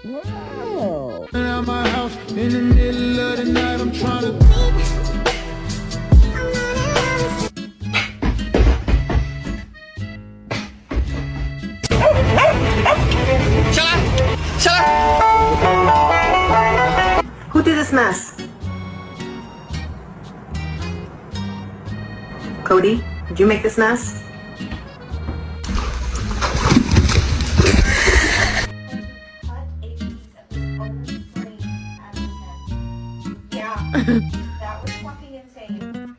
Wow. At my house in the middle of the night, I'm trying to. Who did this mess? Cody, did you make this mess? Yeah, that was fucking insane.